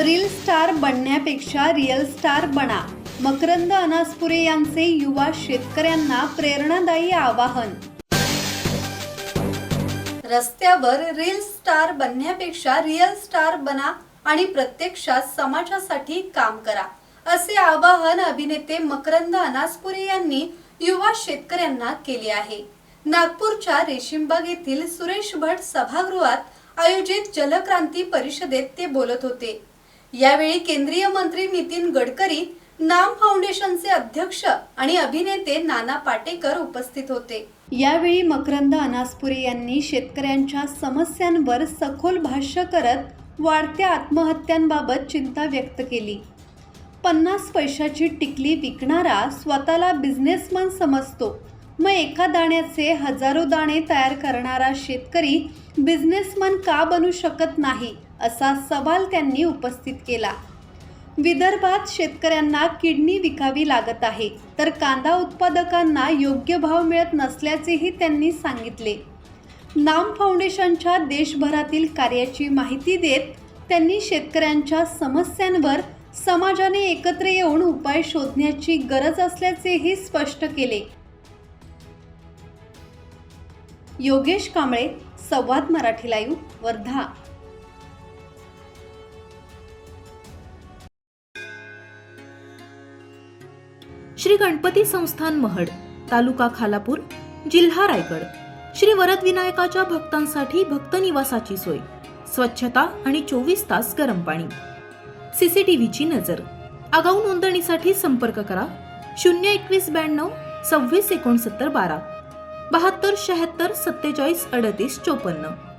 Reel star बनण्यापेक्षा real star बना. मकरंद अनासपुरे यांचे युवा शेतकऱ्यांना प्रेरणादायी आवाहन. रस्त्यावर रील स्टार बनण्यापेक्षा रिअल स्टार बना आणि प्रत्यक्षात समाजासाठी काम करा, असे आवाहन अभिनेते मकरंद अनासपुरे यांनी युवा शेतकऱ्यांना केले आहे. नागपूरच्या रेशीमबाग येथील सुरेश भट सभागृहात आयोजित जलक्रांती परिषदेत ते बोलत होते. यावेळी केंद्रीय मंत्री नितीन गडकरी, नाम फाउंडेशनचे अध्यक्ष आणि अभिनेते नाना पाटेकर उपस्थित होते. यावेळी मकरंद अनासपुरे यांनी शेतकऱ्यांच्या समस्यांवर सखोल भाष्य करत वाढत्या आत्महत्यांबाबत चिंता व्यक्त केली. 50 पैशाची टिकली विकणारा स्वतःला बिझनेसमन समजतो, मग एका दाण्याचे हजारो दाणे तयार करणारा शेतकरी बिझनेसमन का बनू शकत नाही, असा सवाल त्यांनी उपस्थित केला. विदर्भात शेतकऱ्यांना किडनी विकावी लागत आहे, तर कांदा उत्पादकांना योग्य भाव मिळत नसल्याचेही त्यांनी सांगितले. नाम फाउंडेशनच्या देशभरातील कार्याची माहिती देत त्यांनी शेतकऱ्यांच्या समस्यांवर समाजाने एकत्र येऊन उपाय शोधण्याची गरज असल्याचेही स्पष्ट केले. योगेश कांबळे, संवाद मराठी लाईव्ह, वर्धा. श्री गणपती संस्थान महड, तालुका खालापूर, जिल्हा रायगड. श्री वरद विनायकाच्या भक्तांसाठी भक्त निवासाची सोय, स्वच्छता आणि 24 तास गरम पाणी. सीसीटीव्हीची नजर. आगाऊ नोंदणीसाठी संपर्क करा 02192 26 69 12 72 76 47 38 54.